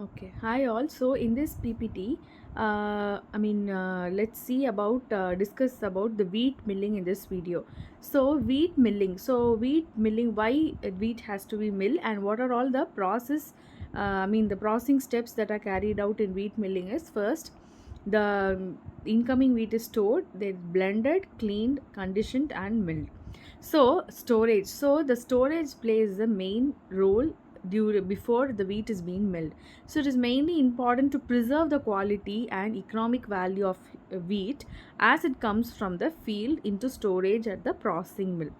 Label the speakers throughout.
Speaker 1: Okay. Hi all. So in this PPT, let's see about discuss about the wheat milling in this video. So wheat milling. Why wheat has to be milled and what are all the process? The processing steps that are carried out in wheat milling is first, the incoming wheat is stored, then blended, cleaned, conditioned, and milled. So storage. So the storage plays the main role before the wheat is being milled. So it is mainly important to preserve the quality and economic value of wheat as it comes from the field into storage at the processing mill.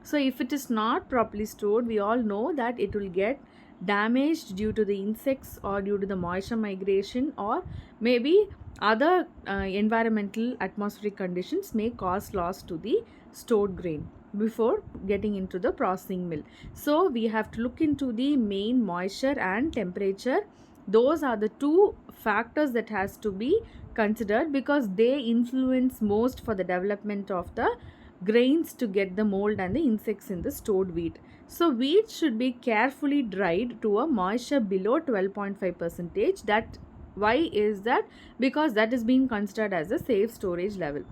Speaker 1: So if it is not properly stored, we all know that it will get damaged due to the insects or due to the moisture migration, or maybe other environmental atmospheric conditions may cause loss to the stored grain before getting into the processing mill. So we have to look into the main moisture and temperature. Those are the two factors that has to be considered because they influence most for the development of the grains to get the mold and the insects in the stored wheat. So wheat should be carefully dried to a moisture below 12.5 percentage. That why is that? Because that is being considered as a safe storage level.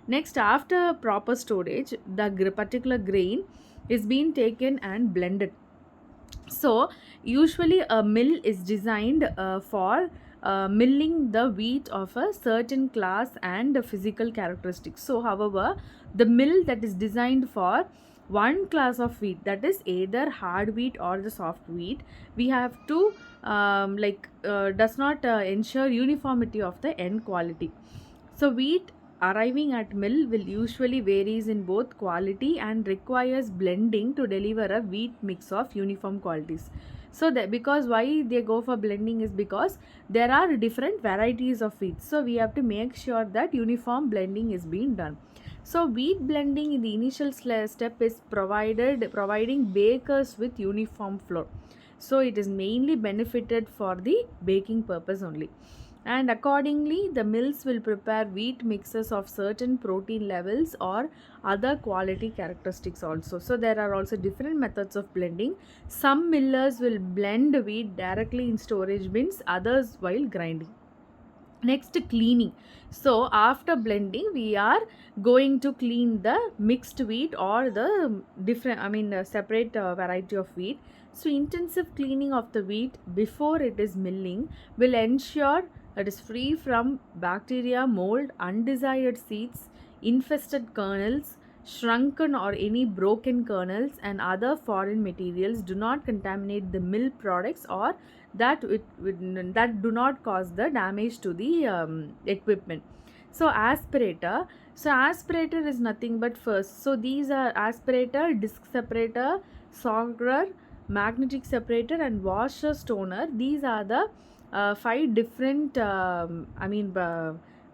Speaker 1: Next, after proper storage, the particular grain is being taken and blended. So usually a mill is designed for milling the wheat of a certain class and physical characteristics. So however, the mill that is designed for one class of wheat, that is either hard wheat or the soft wheat, we have to does not ensure uniformity of the end quality. So wheat arriving at mill will usually varies in both quality and requires blending to deliver a wheat mix of uniform qualities. So that because why they go for blending is because there are different varieties of wheat. So we have to make sure that uniform blending is being done. So wheat blending in the initial step is providing bakers with uniform flour. So it is mainly benefited for the baking purpose only, and accordingly the mills will prepare wheat mixes of certain protein levels or other quality characteristics also. So there are also different methods of blending. Some millers will blend wheat directly in storage bins, others while grinding. Next, cleaning. So after blending we are going to clean the mixed wheat or the separate variety of wheat. So intensive cleaning of the wheat before it is milling will ensure it is free from bacteria, mold, undesired seeds, infested kernels, shrunken or any broken kernels, and other foreign materials do not contaminate the mill products, or that do not cause the damage to the equipment. So aspirator is nothing but first. So these are aspirator, disc separator, sauger, magnetic separator, and washer stoner. These are the five different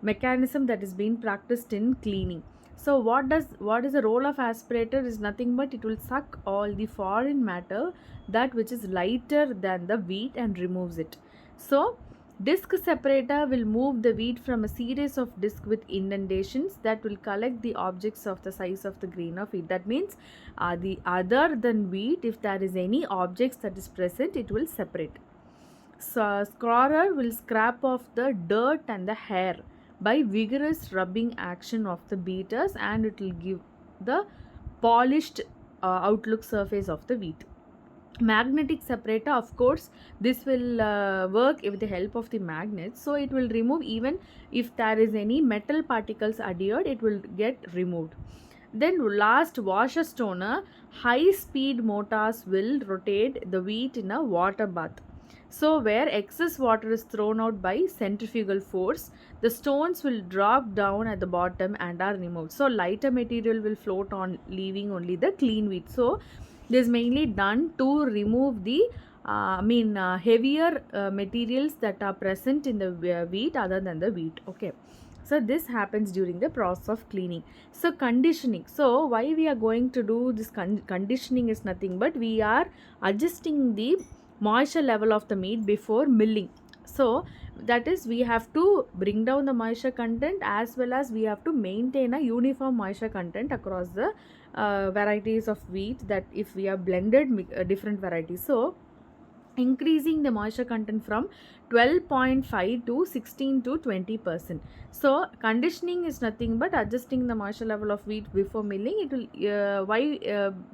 Speaker 1: mechanism that is being practiced in cleaning. So what is the role of aspirator is nothing but it will suck all the foreign matter, that which is lighter than the wheat, and removes it. So disc separator will move the wheat from a series of discs with indentations that will collect the objects of the size of the grain of wheat. That means the other than wheat, if there is any objects that is present, it will separate. So scourer will scrape off the dirt and the hair by vigorous rubbing action of the beaters, and it will give the polished outlook surface of the wheat. Magnetic separator, of course, this will work with the help of the magnet. So it will remove even if there is any metal particles adhered, it will get removed. Then last, washer stoner, high speed motors will rotate the wheat in a water bath. So where excess water is thrown out by centrifugal force, the stones will drop down at the bottom and are removed. So lighter material will float on, leaving only the clean wheat. So this is mainly done to remove the heavier materials that are present in the wheat other than the wheat. Okay. So this happens during the process of cleaning. So conditioning. So why we are going to do this conditioning is nothing but we are adjusting the moisture level of the meat before milling. So that is we have to bring down the moisture content as well as we have to maintain a uniform moisture content across the varieties of wheat, that if we have blended different varieties. So increasing the moisture content from 12.5 to 16 to 20%. So conditioning is nothing but adjusting the moisture level of wheat before milling. It will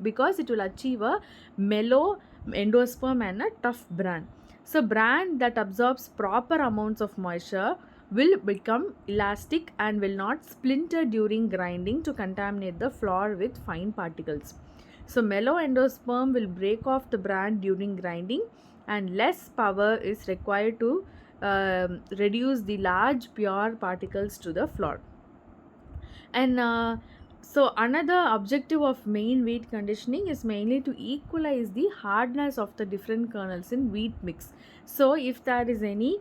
Speaker 1: because it will achieve a mellow endosperm and a tough bran. So bran that absorbs proper amounts of moisture will become elastic and will not splinter during grinding to contaminate the flour with fine particles. So mellow endosperm will break off the bran during grinding, and less power is required to reduce the large pure particles to the flour. And so another objective of main wheat conditioning is mainly to equalize the hardness of the different kernels in wheat mix. So if there is any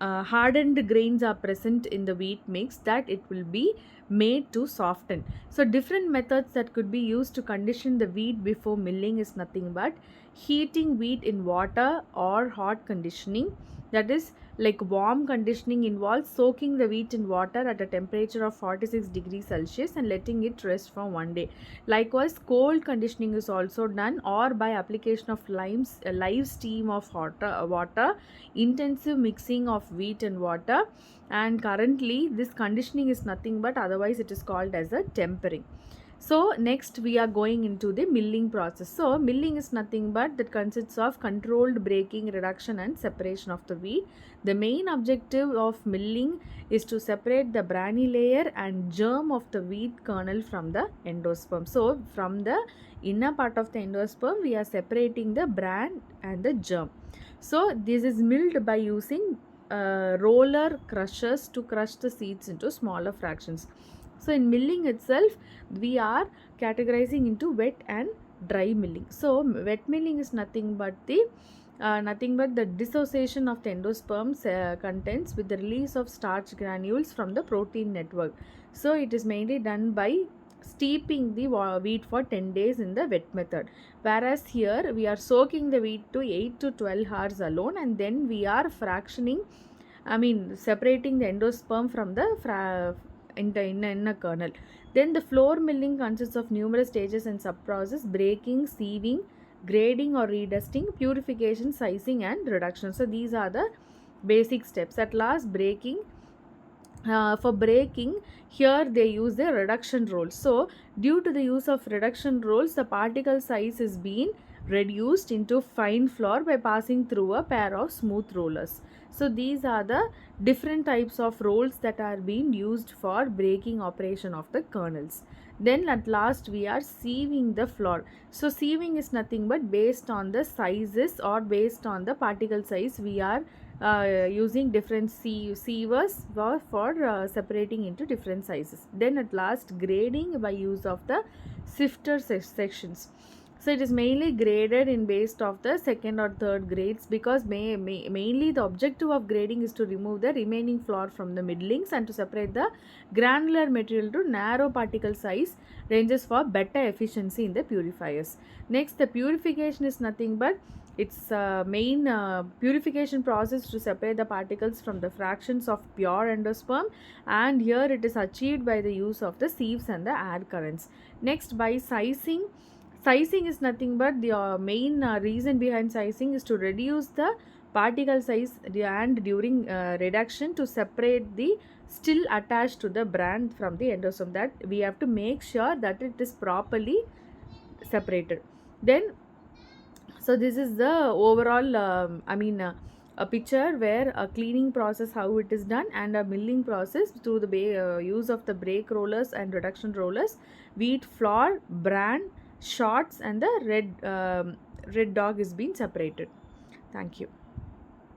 Speaker 1: hardened grains are present in the wheat mix, that it will be made to soften. So different methods that could be used to condition the wheat before milling is nothing but heating wheat in water or hot conditioning. That is, like warm conditioning involves soaking the wheat in water at a temperature of 46 degrees Celsius and letting it rest for one day. Likewise, cold conditioning is also done, or by application of live steam of water, intensive mixing of wheat and water. And currently this conditioning is nothing but, otherwise it is called as a tempering. So next we are going into the milling process. So milling is nothing but that consists of controlled breaking, reduction and separation of the wheat. The main objective of milling is to separate the briny layer and germ of the wheat kernel from the endosperm. So from the inner part of the endosperm we are separating the bran and the germ. So this is milled by using roller crushers to crush the seeds into smaller fractions. So in milling itself we are categorizing into wet and dry milling. So wet milling is nothing but the dissociation of the endosperm contents with the release of starch granules from the protein network. So it is mainly done by steeping the wheat for 10 days in the wet method, whereas here we are soaking the wheat to 8 to 12 hours alone, and then we are separating the endosperm from the inner kernel. Then the flour milling consists of numerous stages and sub-process: breaking, sieving, grading or redusting, purification, sizing and reduction. So these are the basic steps. At last, breaking. For breaking, here they use the reduction roll. So due to the use of reduction rolls, the particle size is being reduced into fine flour by passing through a pair of smooth rollers. So these are the different types of rolls that are being used for breaking operation of the kernels. Then at last we are sieving the flour. So sieving is nothing but based on the sizes or based on the particle size we are using different sievers for separating into different sizes. Then at last grading by use of the sifter sections. So it is mainly graded in based of the second or third grades, because mainly the objective of grading is to remove the remaining flour from the middlings and to separate the granular material to narrow particle size ranges for better efficiency in the purifiers. Next, the purification is nothing but its main purification process to separate the particles from the fractions of pure endosperm, and here it is achieved by the use of the sieves and the air currents. Next, by sizing. Sizing is nothing but the main reason behind sizing is to reduce the particle size, and during reduction to separate the still attached to the bran from the endosperm, that we have to make sure that it is properly separated. Then so this is the overall a picture where a cleaning process how it is done, and a milling process through the use of the break rollers and reduction rollers. Wheat flour, bran, shots and the red dog is being separated. Thank you.